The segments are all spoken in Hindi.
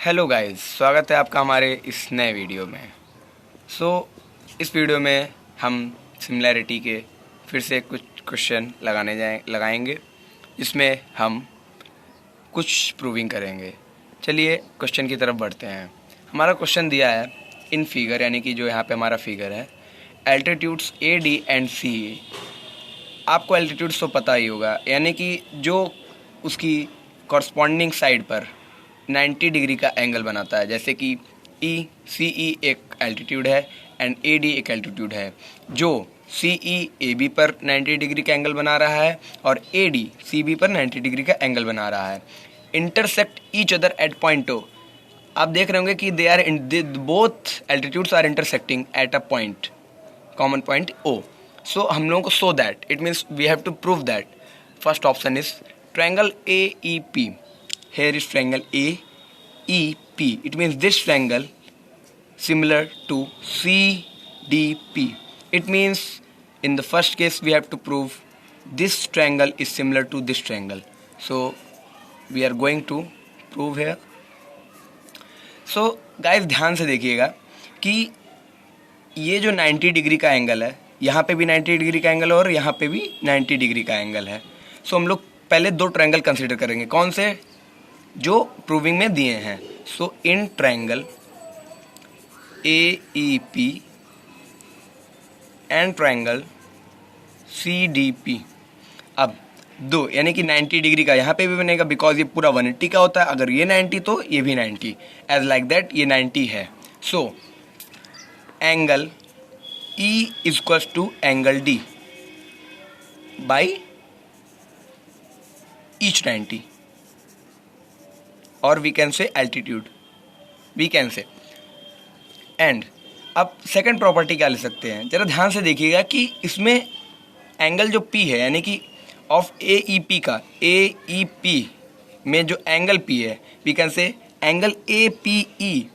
हेलो गाइस, स्वागत है आपका हमारे इस नए वीडियो में। इस वीडियो में हम सिमिलैरिटी के फिर से कुछ क्वेश्चन लगाएंगे जिसमें हम कुछ प्रूविंग करेंगे। चलिए क्वेश्चन की तरफ बढ़ते हैं। हमारा क्वेश्चन दिया है इन फिगर, यानी कि जो यहाँ पे हमारा फिगर है, एल्टीट्यूड्स ए डी एंड सी। आपको एल्टीट्यूड्स तो पता ही होगा, यानी कि जो उसकी कॉरस्पॉन्डिंग साइड पर 90 डिग्री का एंगल बनाता है, जैसे कि ई सी ई एक एल्टीट्यूड है एंड ए डी एक एल्टीट्यूड है। जो सी ई ए बी पर 90 डिग्री का एंगल बना रहा है और ए डी सी बी पर 90 डिग्री का एंगल बना रहा है। Intersect each other at point O. आप देख रहे होंगे कि both altitudes are intersecting at a point, common point O. So हम लोगों को so that it means we have to prove that first option is triangle A E P. Here is triangle AEP. It means this triangle similar to CDP. It means in the first case we have to prove this triangle is similar to this triangle. So we are going to prove here. So guys ध्यान से देखिएगा कि ये जो 90 डिग्री का एंगल है, यहाँ पे भी 90 डिग्री का एंगल और यहाँ पे भी 90 डिग्री का एंगल है। सो हम लोग पहले दो ट्रायंगल कंसीडर करेंगे। कौन से? जो प्रूविंग में दिए हैं। So in triangle A E P and triangle C D P. अब दो, यानी कि 90 डिग्री का यहाँ पे भी बनेगा, बिकॉज ये पूरा 180 का होता है। अगर ये 90 तो ये भी 90, एज लाइक दैट ये 90 है। So angle E is equals to angle D by each 90, और we can say altitude, we can say. And अब सेकंड प्रॉपर्टी क्या ले सकते हैं, जरा ध्यान से देखिएगा कि इसमें एंगल जो P है, यानी कि ऑफ ए ई पी का, ए ई पी में जो एंगल P है, we can say angle A P E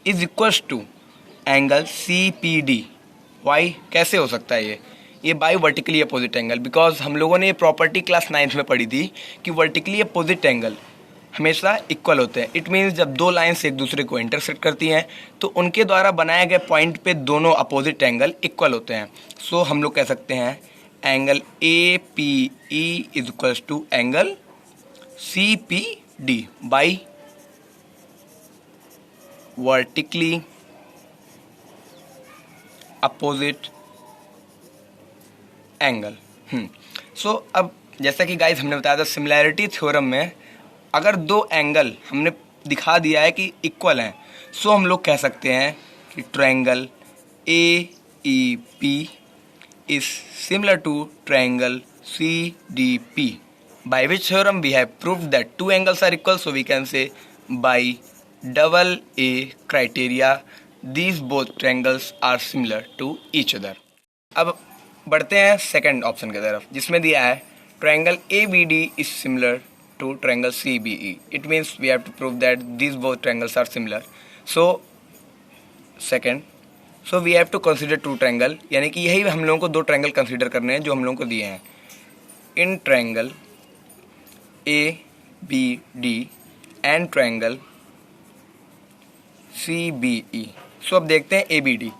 is equals to angle C P D. Why कैसे हो सकता है ये by vertically opposite angle, because हम लोगों ने ये प्रॉपर्टी क्लास 9th में पढ़ी थी कि वर्टिकली अपोजिट एंगल हमेशा इक्वल होते हैं। इट मीन्स जब दो लाइन्स एक दूसरे को इंटरसेक्ट करती हैं तो उनके द्वारा बनाए गए पॉइंट पे दोनों अपोजिट एंगल इक्वल होते हैं। सो हम लोग कह सकते हैं angle A P E is equals to angle C P D by vertically opposite angle. So अब जैसा कि गाइस हमने बताया था सिमिलैरिटी थ्योरम में, अगर दो एंगल हमने दिखा दिया है कि इक्वल हैं, सो हम लोग कह सकते हैं कि triangle A E P is similar to triangle C D P, by which theorem we have proved that two angles are equal. So we can say by double A criteria these both triangles are similar to each other. अब बढ़ते हैं सेकेंड ऑप्शन की तरफ, जिसमें दिया है triangle A B D is similar to triangle CBE. It means we have to prove that these both triangles are similar. So second, so we have to consider two triangle, यानी कि यही हम लोगों को दो ट्रायंगल कंसीडर करने हैं जो हम लोगों को दिए हैं। In triangle ABD and triangle CBE। सो अब देखते हैं ABD,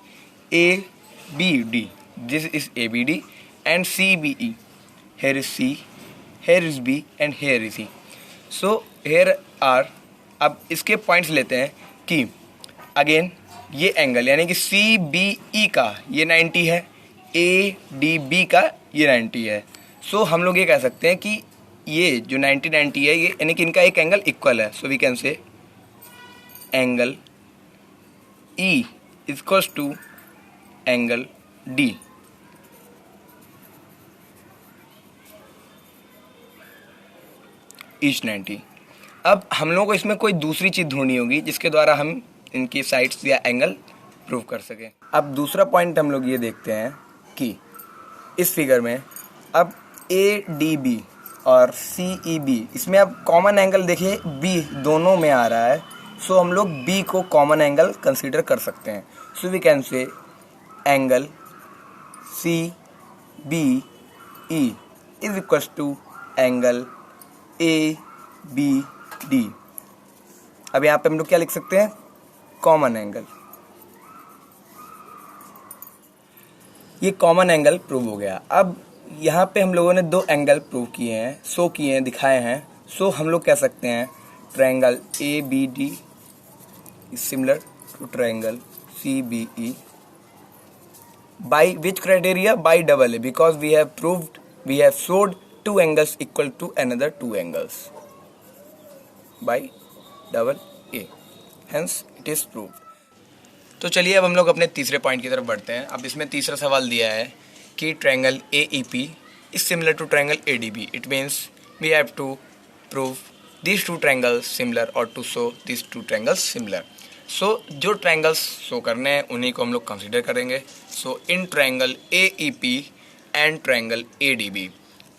this is ABD and CBE। here is C, here is B and here is E. So here are, अब इसके पॉइंट्स लेते हैं कि अगेन ये एंगल यानी कि सी बी ई का ये 90 है, ए डी बी का ये 90 है। सो हम लोग ये कह सकते हैं कि ये जो 90 है ये यानी कि इनका एक एंगल इक्वल है। So we can say angle E is equals to angle D each 90। अब हम लोगों को इसमें कोई दूसरी चीज़ ढूंढनी होगी जिसके द्वारा हम इनकी साइड्स या एंगल प्रूव कर सकें। अब दूसरा पॉइंट हम लोग ये देखते हैं कि इस फिगर में अब ए डी बी और सी ई बी, इसमें अब कॉमन एंगल देखिए बी दोनों में आ रहा है। सो हम लोग बी को कॉमन एंगल कंसीडर कर सकते हैं। So we can say angle C B E is equals to angle A B D. अब यहाँ पे हम लोग क्या लिख सकते हैं, कॉमन एंगल। ये कॉमन एंगल प्रूव हो गया। अब यहाँ पे हम लोगों ने दो एंगल प्रूव किए हैं, शो किए हैं, दिखाए हैं। सो हम लोग कह सकते हैं triangle ABD is similar to triangle CBE by which criteria? By double A, because we have showed two angles equal to another two angles by double A, hence it is proved। तो चलिए अब हम लोग अपने तीसरे पॉइंट की तरफ बढ़ते हैं। अब इसमें तीसरा सवाल दिया है कि triangle AEP is similar to triangle ADB. It means we have to prove these two triangles similar or to show these two triangles similar. सो जो ट्रायंगल्स शो करने हैं उन्हीं को हम लोग कंसीडर करेंगे। So in triangle AEP and triangle ADB।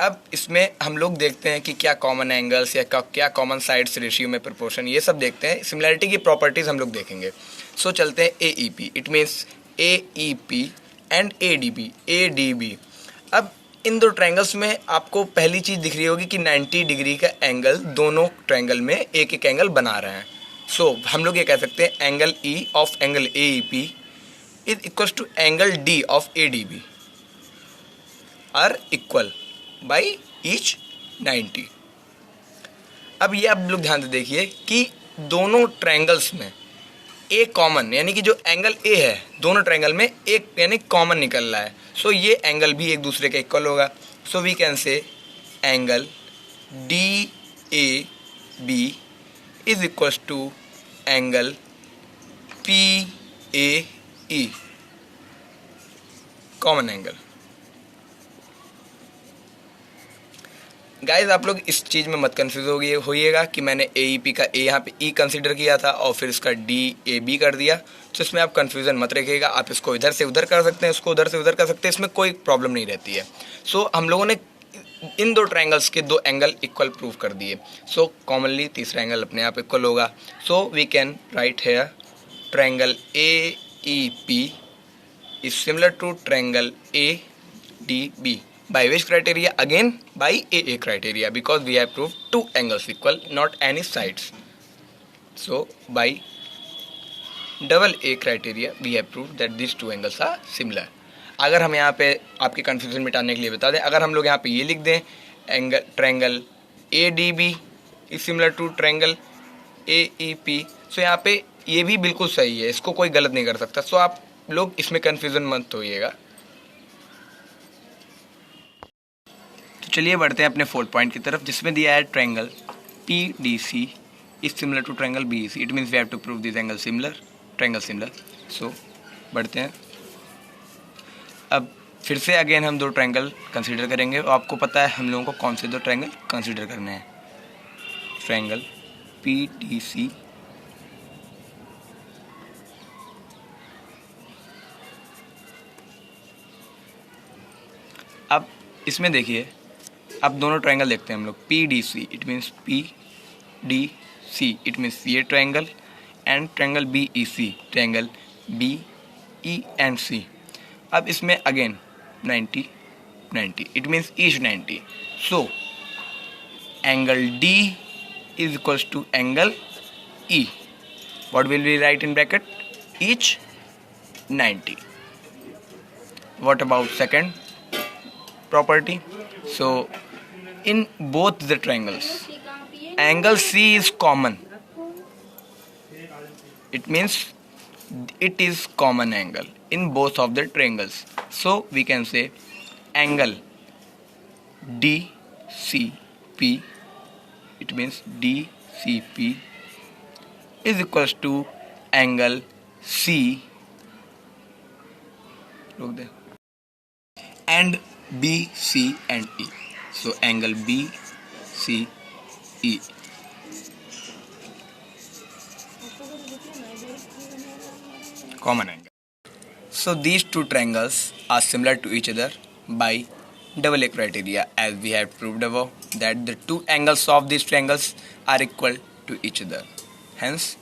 अब इसमें हम लोग देखते हैं कि क्या कॉमन एंगल्स या क्या कॉमन साइड्स रेशियो में प्रोपोर्शन, ये सब देखते हैं। सिमिलरिटी की प्रॉपर्टीज़ हम लोग देखेंगे। सो चलते हैं AEP, it means AEP and ADB। अब इन दो ट्रायंगल्स में आपको पहली चीज़ दिख रही होगी कि 90 डिग्री का एंगल दोनों ट्रायंगल में एक एक एंगल बना रहे हैं। सो हम लोग ये कह सकते हैं angle E of angle AEP is equal to angle D of ADB are equal by each 90। अब ये आप लोग ध्यान से देखिए कि दोनों ट्रायंगल्स में एक कॉमन, यानी कि जो एंगल A है दोनों ट्रायंगल में एक यानी कॉमन निकल रहा है। सो ये एंगल भी एक दूसरे के इक्वल होगा। So we can say angle DAB is equals to angle PAE, common angle. Guys आप लोग इस चीज़ में मत कंफ्यूज होइएगा कि मैंने AEP का A यहाँ पे E कंसीडर किया था और फिर इसका DAB कर दिया। तो इसमें आप कंफ्यूजन मत रखिएगा। आप इसको इधर से उधर कर सकते हैं, इसको उधर से उधर कर सकते हैं, इसमें कोई प्रॉब्लम नहीं रहती है। सो हम लोगों ने इन दो ट्रायंगल्स के दो एंगल इक्वल प्रूव कर दिए। सो कॉमनली तीसरा एंगल अपने आप इक्वल होगा। So we can write here triangle AEP is similar to triangle ADB by which criteria? Again by AA criteria, because we have proved two angles equal, not any sides. So by double A criteria we have proved that these two angles are similar। अगर हम यहाँ पे आपके कन्फ्यूजन मिटाने के लिए बता दें, अगर हम लोग यहाँ पे ये लिख दें angle triangle ADB is similar to triangle AEP, सो यहाँ पे ये भी बिल्कुल सही है, इसको कोई गलत नहीं कर सकता। सो आप लोग इसमें कन्फ्यूजन मत होइएगा। तो चलिए बढ़ते हैं अपने फोर्थ पॉइंट की तरफ, जिसमें दिया है triangle PDC is similar to triangle BEC। It means we have to prove this angle similar, triangle similar. So बढ़ते हैं। अब फिर से अगेन हम दो ट्रायंगल कंसीडर करेंगे और आपको पता है हम लोगों को कौन से दो ट्रायंगल कंसीडर करने हैं। ट्रायंगल PDC अब इसमें देखिए, अब दोनों ट्रायंगल देखते हैं हम लोग। PDC it means PDC it means ये triangle and triangle BEC triangle BE and C। अब इसमें again 90 90 it means each 90। So angle D is equals to angle E. What will we write in bracket? Each 90. What about second property? So in both the triangles angle C is common. It means it is common angle in both of the triangles. So we can say angle DCP, it means DCP is equals to angle C, look there, and BC and E. So angle BCE, common angle. So these two triangles are similar to each other by double A criteria, as we have proved above that the two angles of these triangles are equal to each other. Hence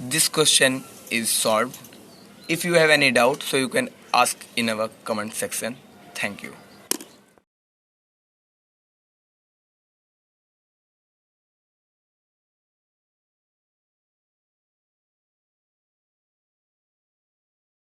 this question is solved. If you have any doubt, so you can ask in our comment section. Thank you.